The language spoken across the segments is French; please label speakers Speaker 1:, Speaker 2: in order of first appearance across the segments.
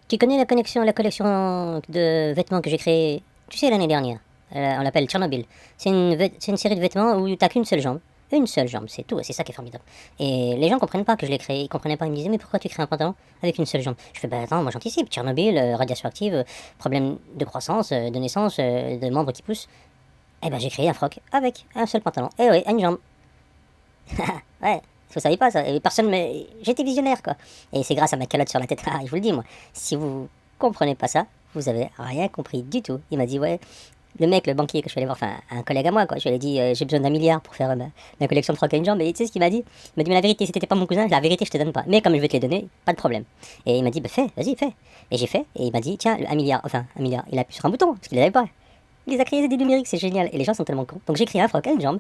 Speaker 1: Tu connais la collection de vêtements que j'ai créée, tu sais, l'année dernière. On l'appelle Tchernobyl. C'est une série de vêtements où t'as qu'une seule jambe. Une seule jambe, c'est tout, et c'est ça qui est formidable. Et les gens comprennent pas que je l'ai créé, ils comprenaient pas, ils me disaient, mais pourquoi tu crées un pantalon avec une seule jambe? Je fais, bah attends, moi j'anticipe, Tchernobyl, radiation active, problème de croissance, de naissance, de membres qui poussent. Eh ben j'ai créé un froc avec un seul pantalon. Et oui, une jambe. Ouais, vous savez pas ça. Et personne mais j'étais visionnaire quoi. Et c'est grâce à ma calotte sur la tête. Ah, je vous le dis moi. Si vous comprenez pas ça, vous avez rien compris du tout. Il m'a dit ouais. Le mec, le banquier que je suis allé voir, enfin un collègue à moi quoi. Je lui ai dit j'ai besoin d'un milliard pour faire ma collection de frocs à une jambe. Et tu sais ce qu'il m'a dit? Il m'a dit mais la vérité, si t'étais pas mon cousin, la vérité je te donne pas. Mais comme je vais te les donner, pas de problème. Et il m'a dit bah fais, vas-y fais. Et j'ai fait. Et il m'a dit tiens un milliard, enfin un milliard. Il a appuyé sur un bouton parce qu'il les avait pas. Il les a créés, c'est des numériques, c'est génial. Et les gens sont tellement cons. Donc j'ai créé un froc à une jambe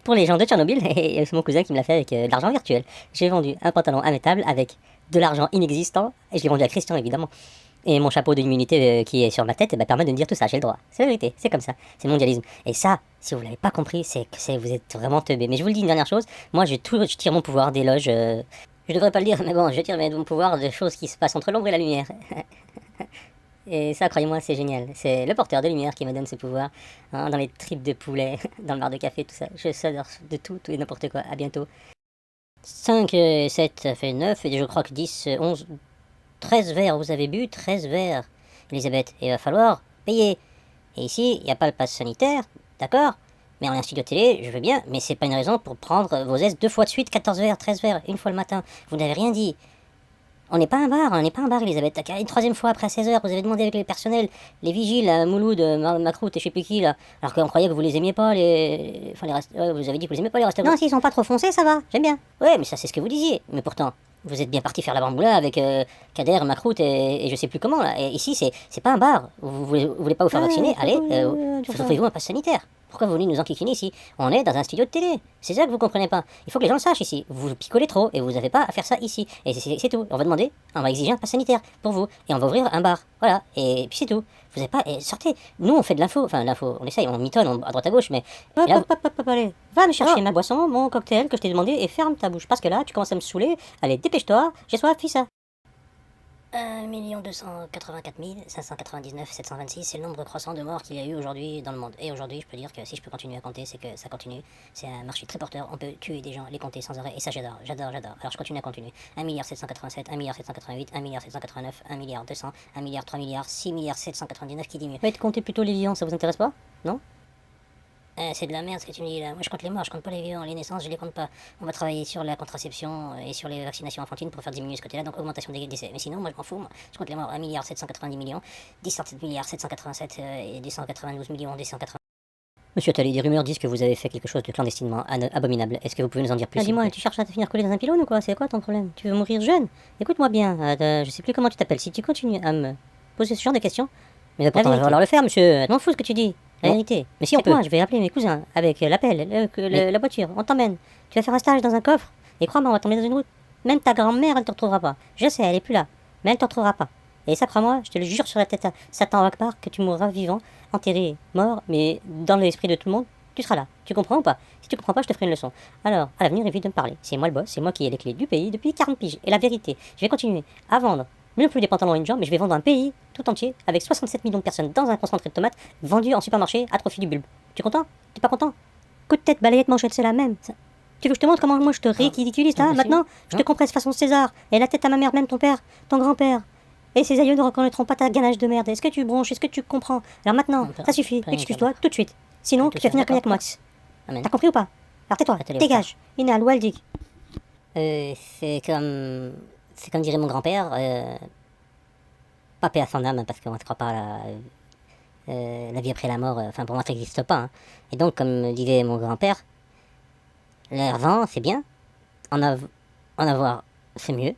Speaker 1: pour les gens de Tchernobyl, et c'est mon cousin qui me l'a fait avec de l'argent virtuel. J'ai vendu un pantalon immétable avec de l'argent inexistant, et je l'ai vendu à Christian évidemment. Et mon chapeau de l'immunité qui est sur ma tête permet de me dire tout ça, j'ai le droit. C'est la vérité, c'est comme ça, c'est le mondialisme. Et ça, si vous l'avez pas compris, c'est que vous êtes vraiment teubé. Mais je vous le dis une dernière chose, moi je tire mon pouvoir des loges. Je devrais pas le dire, mais bon, je tire mon pouvoir de choses qui se passent entre l'ombre et la lumière. Et ça, croyez-moi, c'est génial. C'est le porteur de lumière qui me donne ce pouvoir. Hein, dans les tripes de poulet, dans le bar de café, tout ça. Je s'adore de tout, tout et n'importe quoi. À bientôt. 5, 7, ça fait 9, et je crois que 10, 11, 13 verres. Vous avez bu 13 verres, Elisabeth. Et il va falloir payer. Et ici, il n'y a pas le pass sanitaire, d'accord? Mais on est un studio télé, je veux bien, mais c'est pas une raison pour prendre vos aises 2 fois de suite, 14 verres, 13 verres, une fois le matin. Vous n'avez rien dit. On n'est pas un bar, on n'est pas un bar, Elisabeth. T'as qu'à une troisième fois après 16 heures, vous avez demandé avec les personnels, les vigiles, Mouloud, Macroute et je sais plus qui, là. Alors qu'on croyait que vous les aimiez pas, les. Enfin, ouais, vous avez dit que vous les aimez pas, les restaurants. Non, s'ils sont pas trop foncés, ça va, j'aime bien. Ouais, mais ça, c'est ce que vous disiez. Mais pourtant, vous êtes bien parti faire la bamboula avec Kader, Macroute et je sais plus comment, là. Et ici, c'est pas un bar. Vous voulez pas vous faire vacciner? Allez, offrez-vous un pass sanitaire. Pourquoi vous voulez nous enquiquiner ici? On est dans un studio de télé. C'est ça que vous comprenez pas. Il faut que les gens le sachent ici. Vous picolez trop et vous n'avez pas à faire ça ici. Et c'est tout. On va demander, on va exiger un pass sanitaire pour vous. Et on va ouvrir un bar. Voilà. Et puis c'est tout. Vous n'avez pas. Et sortez. Nous, on fait de l'info. Enfin, l'info. On essaye, on mitonne à droite à gauche. Mais. Allez. Va me chercher ma boisson, mon cocktail que je t'ai demandé et ferme ta bouche. Parce que là, tu commences à me saouler. Allez, dépêche-toi. J'ai soif, fais ça. 1 284 599 726, c'est le nombre croissant de morts qu'il y a eu aujourd'hui dans le monde. Et aujourd'hui, je peux dire que si je peux continuer à compter, c'est que ça continue. C'est un marché très porteur, on peut tuer des gens, les compter sans arrêt, et ça j'adore. Alors je continue à continuer. 1 787, 1 788, 1 789, 1 200, 1 3 milliards, 6 799 qui dit mieux. Faites compter plutôt les vivants, ça vous intéresse pas? Non? C'est de la merde ce que tu me dis là. Moi je compte les morts, je compte pas les vivants, les naissances, je les compte pas. On va travailler sur la contraception et sur les vaccinations enfantines pour faire diminuer ce côté-là, donc augmentation des décès. Mais sinon, moi je m'en fous, moi. Je compte les morts, 1 790 millions, 17 787 et 292 millions, 280. Monsieur Attali, des rumeurs disent que vous avez fait quelque chose de clandestinement abominable. Est-ce que vous pouvez nous en dire plus? Dis-moi, tu cherches à te finir collé dans un pylône ou quoi? C'est quoi ton problème? Tu veux mourir jeune? Écoute-moi bien, je sais plus comment tu t'appelles. Si tu continues à me poser ce genre de questions, mais pourtant, va falloir le faire, monsieur. Je m'en fous ce que tu dis. La vérité. Mais si on peut. Moi, je vais appeler mes cousins avec l'appel, la voiture. On t'emmène. Tu vas faire un stage dans un coffre. Et crois-moi, on va t'emmener dans une route. Même ta grand-mère, elle te retrouvera pas. Je sais, elle est plus là. Mais elle te retrouvera pas. Et ça, crois-moi, je te le jure sur la tête à Satan Akbar que tu mourras vivant, enterré, mort, mais dans l'esprit de tout le monde, tu seras là. Tu comprends ou pas? Si tu comprends pas, je te ferai une leçon. Alors, à l'avenir, évite de me parler. C'est moi le boss, c'est moi qui ai les clés du pays depuis 40 piges. Et la vérité, je vais continuer à vendre non plus des pantalons et une jambe, mais je vais vendre un pays tout entier avec 67 millions de personnes dans un concentré de tomates vendu en supermarché à profit du bulbe. Tu es content? T'es pas content? Coup de tête, balayette, manchette, c'est la même. Tu veux que je te montre comment moi je te ridiculise là? Maintenant, je te compresse façon César. Et la tête à ma mère, même ton père, ton grand-père. Et ces aïeux ne reconnaîtront pas ta ganache de merde. Est-ce que tu bronches? Est-ce que tu comprends? Alors maintenant, ça suffit. Excuse-toi tout de suite. Sinon, tu vas finir cognac Max. T'as compris ou pas? Alors tais-toi, dégage. Inal, Waldig. C'est comme. C'est comme dirait mon grand-père. Pas paix à son âme, parce qu'on ne croit pas à la vie après la mort. Enfin, pour moi, ça n'existe pas. Hein. Et donc, comme disait mon grand-père, l'argent, c'est bien. En avoir, c'est mieux.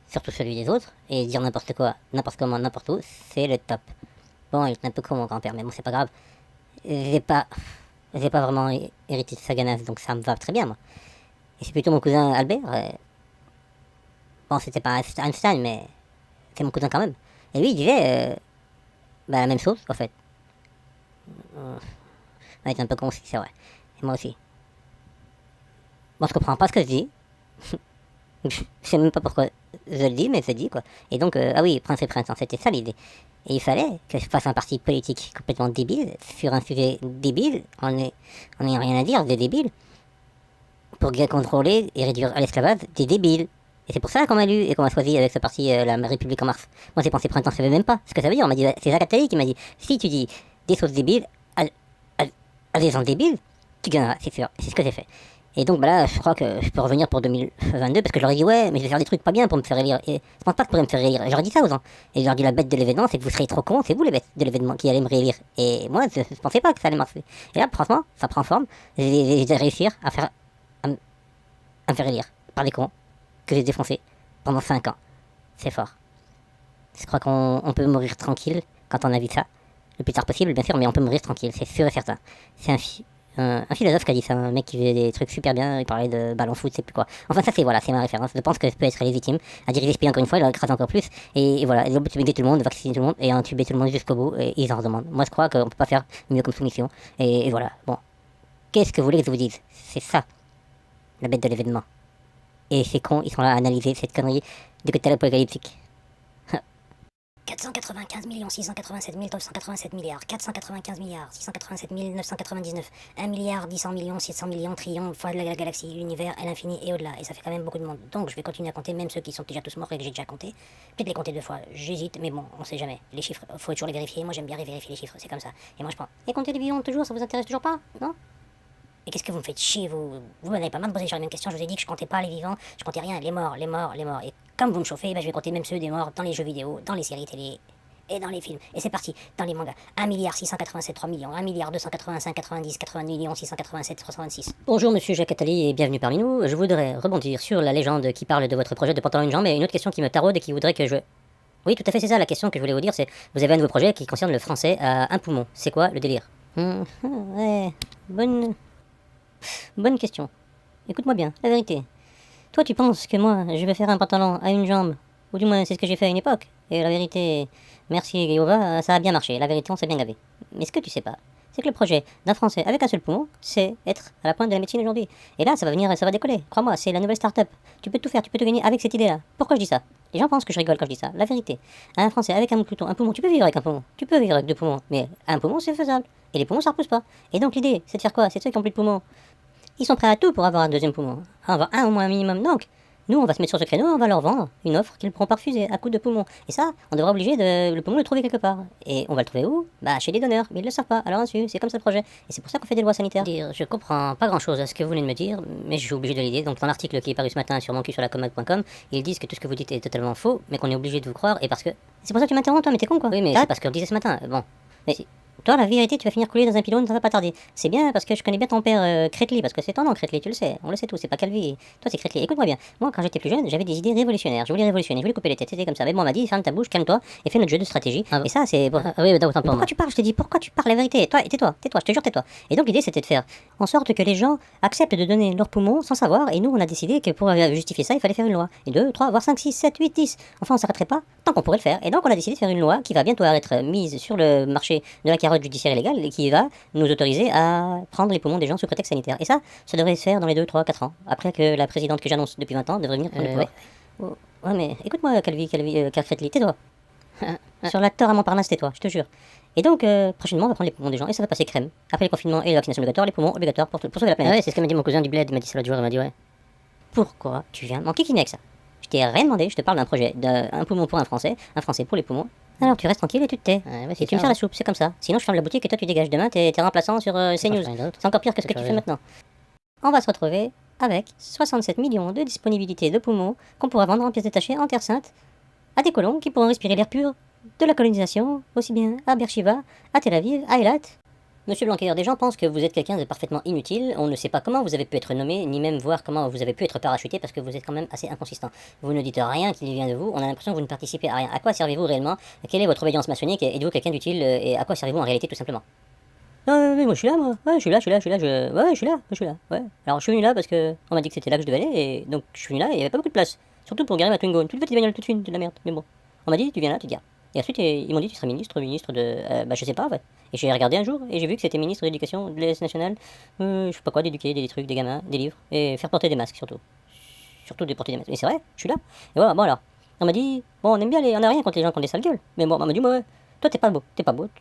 Speaker 1: Surtout celui des autres. Et dire n'importe quoi, n'importe comment, n'importe où, c'est le top. Bon, il est un peu con, mon grand-père, mais bon, c'est pas grave. J'ai pas vraiment hérité de sa ganasse, donc ça me va très bien, moi. Et c'est plutôt mon cousin Albert. Bon, c'était pas Einstein, mais c'est mon cousin quand même. Et lui, il disait la même chose, en fait. Ouais, c'est un peu con aussi, c'est vrai. Et moi aussi. Bon, je comprends pas ce que je dis. Je sais même pas pourquoi je le dis, mais c'est dit, quoi. Et donc, ah oui, Prince et Printemps, c'était ça l'idée. Et il fallait que je fasse un parti politique complètement débile, sur un sujet débile, en ayant rien à dire, des débiles, pour bien contrôler et réduire à l'esclavage des débiles. Et c'est pour ça qu'on m'a lu et qu'on m'a choisi avec ce parti, la République en Marche. Moi, j'ai pensé Printemps, je savais même pas ce que ça veut dire. On m'a dit, c'est Jacques Attali qui m'a dit, si tu dis des choses débiles à, à des gens débiles, tu gagneras, c'est sûr. Et c'est ce que j'ai fait. Et donc, bah là, je crois que je peux revenir pour 2022 parce que je leur ai dit, ouais, mais je vais faire des trucs pas bien pour me faire élire. Et je pense pas que je pourrais me faire élire. J'aurais dit ça aux gens. Et je leur dis, la bête de l'événement, c'est que vous seriez trop cons, c'est vous les bêtes de l'événement qui allez me réélire. Et moi, je pensais pas que ça allait marcher. Et là, franchement, ça prend forme. J'ai réussi à me faire élire par des cons que j'ai défoncés pendant 5 ans. C'est fort. Je crois qu'on peut mourir tranquille quand on a vu ça. Le plus tard possible, bien sûr, mais on peut mourir tranquille, c'est sûr et certain. C'est un philosophe qui a dit ça, un mec qui faisait des trucs super bien, il parlait de ballon foot, c'est plus quoi. Enfin, ça, c'est voilà, c'est ma référence. Je pense que je peux être légitime à diriger ce pays encore une fois, il leur écrase encore plus. Et voilà, ils ont tué tout le monde, vacciner tout le monde et intuber tout le monde jusqu'au bout, et ils en redemandent. Moi, je crois qu'on peut pas faire mieux comme soumission. Et voilà, bon. Qu'est-ce que vous voulez que je vous dise? C'est ça, la bête de l'événement. Et ces cons, ils sont là à analyser cette connerie de côté apocalyptique. 495 687 987 milliards, 495 milliards 687 999, 1 milliard 100 millions 600 millions trillions fois la galaxie, l'univers et l'infini et au-delà. Et ça fait quand même beaucoup de monde. Donc je vais continuer à compter même ceux qui sont déjà tous morts et que j'ai déjà compté. Peut-être les compter 2 fois, j'hésite, mais bon, on sait jamais. Les chiffres, faut toujours les vérifier. Moi j'aime bien vérifier les chiffres, c'est comme ça. Et moi je prends. Et compter les vivants toujours, ça vous intéresse toujours pas? Non? Et qu'est-ce que vous me faites chier, vous m'avez pas mal de poser sur les mêmes questions, je vous ai dit que je comptais pas les vivants, je comptais rien, les morts. Et comme vous me chauffez, bah, je vais compter même ceux des morts dans les jeux vidéo, dans les séries télé et dans les films. Et c'est parti, dans les mangas. 1 milliard 687 3 millions, 1 milliard 285 90 80 millions 687 326. Bonjour monsieur Jacques Attali et bienvenue parmi nous. Je voudrais rebondir sur la légende qui parle de votre projet de pantalon une jambe et une autre question qui me taraude et qui voudrait que je... Oui, tout à fait, c'est ça la question que je voulais vous dire, c'est vous avez un nouveau projet qui concerne le français à un poumon. C'est quoi le délire? Ouais, bonne question. Écoute-moi bien, la vérité. Toi, tu penses que moi, je vais faire un pantalon à une jambe, ou du moins c'est ce que j'ai fait à une époque. Et la vérité, merci Jéhovah, ça a bien marché. La vérité, on s'est bien gavé. Mais ce que tu sais pas, c'est que le projet d'un Français avec un seul poumon, c'est être à la pointe de la médecine aujourd'hui. Et là, ça va venir, ça va décoller. Crois-moi, c'est la nouvelle start-up. Tu peux tout faire, tu peux tout gagner avec cette idée-là. Pourquoi je dis ça? Les gens pensent que je rigole quand je dis ça. La vérité, un Français avec un poumon, tu peux vivre avec un poumon. Tu peux vivre avec 2 poumons. Mais un poumon, c'est faisable. Et les poumons, ça repousse pas. Et donc l'idée, c'est de faire quoi? C'est ceux qui ont plus de poumons. Ils sont prêts à tout pour avoir un deuxième poumon. Avoir un au moins un minimum. Donc, nous, on va se mettre sur ce créneau, on va leur vendre une offre qu'ils ne pourront pas refuser à coup de poumon. Et ça, on devra obliger le poumon de le trouver quelque part. Et on va le trouver où? Bah, chez les donneurs. Mais ils le savent pas. Alors, ensuite, c'est comme ça le projet. Et c'est pour ça qu'on fait des lois sanitaires. Je comprends pas grand chose à ce que vous venez de me dire, mais je suis obligé de l'idée. Donc, dans l'article qui est paru ce matin sur moncu-sur-la-commode.com, ils disent que tout ce que vous dites est totalement faux, mais qu'on est obligé de vous croire. Et parce que. C'est pour ça que tu m'interromps, toi, mais t'es con, quoi. Oui, mais c'est parce que je le disais ce matin. Bon. Mais toi, la vérité, tu vas finir coulé dans un pylône, ça va pas tarder. C'est bien parce que je connais bien ton père Crétely, parce que c'est ton nom Crétely, tu le sais, on le sait tous, c'est pas Calvi. Toi, c'est Crétely. Écoute-moi bien, moi, quand j'étais plus jeune, j'avais des idées révolutionnaires. Je voulais révolutionner, je voulais couper les têtes, c'était comme ça. Mais bon, on m'a dit, ferme ta bouche, calme-toi et fais notre jeu de stratégie. Et ça, c'est. Oui, autant pour moi. Pourquoi tu parles? Je t'ai dit, pourquoi tu parles? La vérité, toi, tais-toi, je te jure, tais-toi. Et donc, l'idée, c'était de faire en sorte que les gens acceptent de donner leurs poumons sans savoir. Et nous, on a décidé que pour justifier ça, il fallait faire une loi. Et 2, 3, voire 5, 6, 7, 8, 10. Enfin, on s'arrêterait pas tant qu'on pourrait le faire. Et donc, on a décidé de faire une loi qui va bientôt être mise sur le marché de la carotte judiciaire illégale et qui va nous autoriser à prendre les poumons des gens sous prétexte sanitaire. Et ça devrait se faire dans les 2, 3, 4 ans. Après que la présidente que j'annonce depuis 20 ans devrait venir prendre le pouvoir. Ouais, mais écoute-moi, Crétely, tais-toi. Sur l'acteur à Montparnasse, tais-toi, je te jure. Et donc, prochainement, on va prendre les poumons des gens et ça va passer crème. Après le confinement et la vaccination obligatoire, les poumons obligatoires pour sauver la planète. Ouais, c'est ce que m'a dit mon cousin du bled, il m'a dit ça l'autre jour, il m'a dit ouais. Pourquoi tu viens m'enquiquiner avec ça? Je t'ai rien demandé, je te parle d'un projet, d'un poumon pour un Français pour les poumons. Alors tu restes tranquille et tu te tais. Et tu me sers la soupe, c'est comme ça. Sinon je ferme la boutique et toi tu dégages. Demain t'es remplaçant sur CNews. C'est encore pire que ce que tu fais maintenant. On va se retrouver avec 67 millions de disponibilités de poumons qu'on pourra vendre en pièces détachées en Terre Sainte à des colons qui pourront respirer l'air pur de la colonisation, aussi bien à Beersheba, à Tel Aviv, à Eilat. Monsieur Blanquer, des gens pensent que vous êtes quelqu'un de parfaitement inutile, on ne sait pas comment vous avez pu être nommé, ni même voir comment vous avez pu être parachuté, parce que vous êtes quand même assez inconsistant. Vous ne dites rien qui vient de vous, on a l'impression que vous ne participez à rien. À quoi servez-vous réellement? Quelle est votre obédience maçonnique? Êtes-vous quelqu'un d'utile? Et à quoi servez-vous en réalité, tout simplement? Non, mais moi je suis là, moi. Ouais, je suis là, ouais. Alors je suis venu là parce que on m'a dit que c'était là que je devais aller, et donc je suis venu là et il n'y avait pas beaucoup de place. Surtout pour garer ma Twingo. Toute petite bagnole toute fine, de la merde, mais bon. On m'a dit, tu viens là, tu te gares. Et ensuite, ils m'ont dit, tu seras ministre de... bah, je sais pas, en fait. Et j'ai regardé un jour, et j'ai vu que c'était ministre de l'éducation, de l'Éducation nationale, je sais pas quoi, d'éduquer des trucs, des gamins, des livres, et faire porter des masques, surtout. Surtout de porter des masques. Et c'est vrai, je suis là. Et voilà, bon alors. On m'a dit, bon, on aime bien on a rien contre les gens qui ont des sales gueules. Mais bon, on m'a dit, ouais, toi t'es pas beau,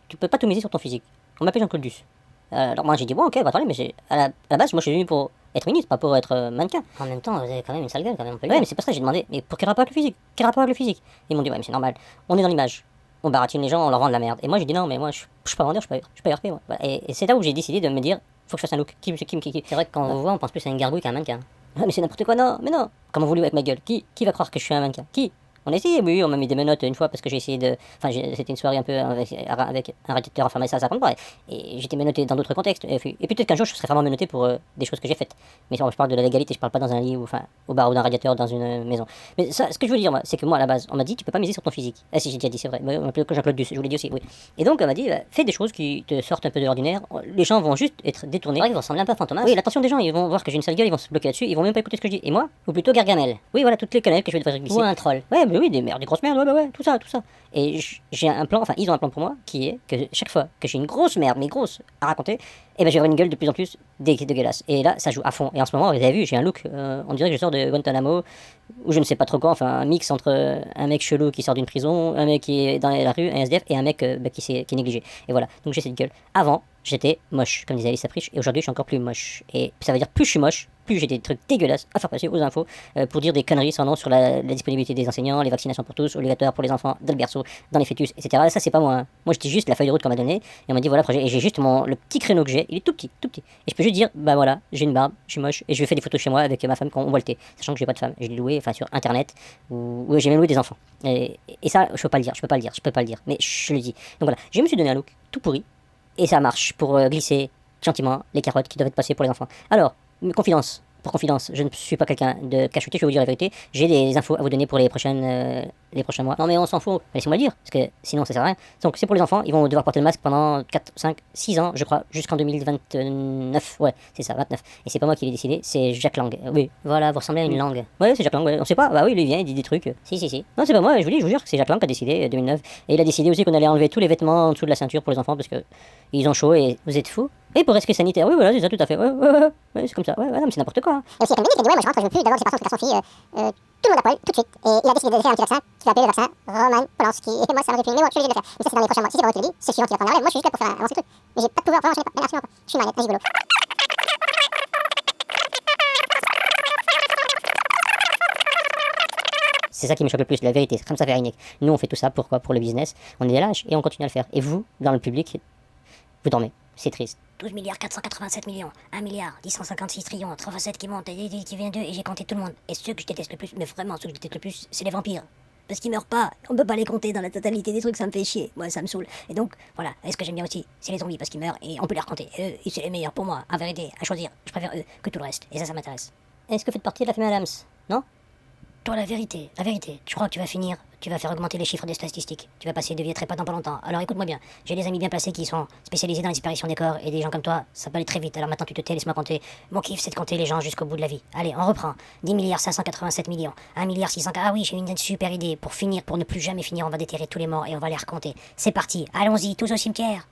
Speaker 1: tu peux pas tout miser sur ton physique. On m'appelle Jean-Claude Duss. Alors moi j'ai dit, bon, ok, pas de problème, mais à la base, moi je suis venu pour être ministre, pas pour être mannequin. En même temps, vous avez quand même une sale gueule, quand même, on peut le dire. Ouais, mais c'est pas ça, j'ai demandé, mais pour quel rapport avec le physique? Quel rapport avec le physique? Ils m'ont dit, ouais, mais c'est normal, on est dans l'image. On baratine les gens, on leur vend de la merde. Et moi j'ai dit, non, mais moi je suis pas vendeur, je suis pas RP, moi. Voilà. Et c'est là où j'ai décidé de me dire, faut que je fasse un look. C'est vrai que quand on vous voit, on pense plus à une gargouille qu'à un mannequin. Ah, mais c'est n'importe quoi, non, mais non. Comme on voulait avec ma gueule. Qui va croire que je suis un mannequin? Qui? On a essayé, oui, on m'a mis des menottes une fois parce que j'ai essayé de. Enfin, c'était une soirée un peu avec un radiateur enfermé, ça prend pas. Et j'étais menotté dans d'autres contextes. Et peut-être qu'un jour je serai vraiment menotté pour des choses que j'ai faites. Mais je parle de la légalité, je parle pas dans un lit ou enfin au bar ou d'un radiateur dans une maison. Mais ça, ce que je veux dire, moi, c'est que moi à la base, on m'a dit tu peux pas miser sur ton physique. Ah si, j'ai déjà dit, c'est vrai. On m'appelle Jean-Claude Duss, je vous l'ai dit aussi, oui. Et donc on m'a dit fais des choses qui te sortent un peu de l'ordinaire. Les gens vont juste être détournés. Ils vont ressembler un peu à Fantomas. Oui, l'attention des gens, ils vont voir que j'ai une sale gueule, ils vont se bloquer là-dessus, ils vont même pas écouter ce que je dis. Et moi, ou plutôt Gargamel. Oui, voilà, toutes les conneries que je vais devoir glisser. Ou un troll. Ouais, mais oui, des merdes, des grosses merdes, ouais, tout ça. Et j'ai un plan, enfin, ils ont un plan pour moi, qui est que chaque fois que j'ai une grosse merde, mais grosse, à raconter, et ben j'ai une gueule de plus en plus dégueulasse. Et là, ça joue à fond. Et en ce moment, vous avez vu, j'ai un look, on dirait que je sors de Guantanamo, ou je ne sais pas trop quoi, enfin, un mix entre un mec chelou qui sort d'une prison, un mec qui est dans la rue, un SDF, et un mec qui est négligé. Et voilà, donc j'ai cette gueule. Avant, j'étais moche, comme disait Alice Sapritch, et aujourd'hui, je suis encore plus moche. Et ça veut dire, plus je suis moche, plus j'ai des trucs dégueulasses à faire passer aux infos pour dire des conneries sans nom sur la disponibilité des enseignants, les vaccinations pour tous, obligatoire pour les enfants dès le berceau, dans les fœtus, etc. Ça, c'est pas moi. Hein. Moi, je dis juste la feuille de route qu'on m'a donnée et on m'a dit voilà, projet. Et j'ai juste le petit créneau que j'ai, il est tout petit. Et je peux juste dire bah voilà, j'ai une barbe, je suis moche et je fais des photos chez moi avec ma femme quand on voit le thé, sachant que j'ai pas de femme. Je l'ai loué enfin sur internet ou j'ai même loué des enfants. Et ça, je peux pas le dire. Mais je le dis. Donc voilà, je me suis donné un look tout pourri et ça marche pour glisser gentiment les carottes qui doivent être passées pour les enfants. Alors, confidence. Pour confidence, je ne suis pas quelqu'un de cachoté, je vais vous dire la vérité. J'ai des infos à vous donner pour les prochains mois. Non mais on s'en fout, laissez-moi le dire, parce que sinon ça sert à rien. Donc c'est pour les enfants, ils vont devoir porter le masque pendant 4, 5, 6 ans, je crois, jusqu'en 2029. Ouais, c'est ça, 29. Et c'est pas moi qui l'ai décidé, c'est Jacques Lang. Oui, voilà, vous ressemblez à une langue. Ouais, c'est Jacques Lang, ouais. On sait pas, bah oui, lui il vient, il dit des trucs. Si. Non, c'est pas moi, je vous jure que c'est Jacques Lang qui a décidé 2009. Et il a décidé aussi qu'on allait enlever tous les vêtements en dessous de la ceinture pour les enfants, parce que ils ont chaud et vous êtes fous. Et pour respect sanitaire, oui, voilà, c'est ça, tout à fait. Ouais, c'est comme ça. Ouais, non, mais c'est n'importe quoi. Hein.
Speaker 2: Et aussi, il y a quelqu'un qui a dit, ouais, moi je rentre, je veux plus d'avoir des séparation entre garçon et fille, tout le monde à poil, tout de suite. Et il a décidé de faire un petit vaccin, qui va appeler le vaccin Roman Polanski. Et moi, ça m'a déprimé, mais moi, je suis obligé de le faire. Mais ça, c'est dans les prochains mois. Si c'est pas moi qui le dis, c'est suivant qui va prendre la relève. Moi, je suis juste là pour faire avancer le truc. Mais j'ai pas de pouvoir, vraiment, j'en ai pas. Même absolument pas. Je suis une marionnette, un gigolo.
Speaker 1: C'est ça qui me choque le plus, la vérité. C'est comme ça, Véronique. Nous, on fait tout ça, pourquoi? Pour le business. On est lâches et on continue à le faire. Et vous, dans le public, vous dormez. C'est triste.
Speaker 3: 12 milliards 487 millions, 1 milliard 1056 trillions, 3 facettes qui montent, et qui vient d'eux, et j'ai compté tout le monde. Et ceux que je déteste le plus, mais vraiment ceux que je déteste le plus, c'est les vampires. Parce qu'ils meurent pas, on peut pas les compter dans la totalité des trucs, ça me fait chier, moi ça me saoule. Et donc, voilà, et ce que j'aime bien aussi, c'est les zombies, parce qu'ils meurent, et on peut les recompter. Et eux, c'est les meilleurs pour moi, en vérité, à choisir. Je préfère eux que tout le reste, et ça m'intéresse.
Speaker 1: Est-ce que vous faites partie de la famille Adams? Non?
Speaker 3: Toi, la vérité, je crois que tu vas finir, tu vas faire augmenter les chiffres des statistiques. Tu vas passer de vie à trépas dans pas longtemps. Alors écoute-moi bien, j'ai des amis bien placés qui sont spécialisés dans la disparition des corps, et des gens comme toi, ça peut aller très vite. Alors maintenant tu te tais, laisse-moi compter. Mon kiff, c'est de compter les gens jusqu'au bout de la vie. Allez, on reprend. 10 milliards 587 millions, 1 milliard 600... Ah oui, j'ai une super idée. Pour finir, pour ne plus jamais finir, on va déterrer tous les morts et on va les recompter. C'est parti, allons-y, tous au cimetière.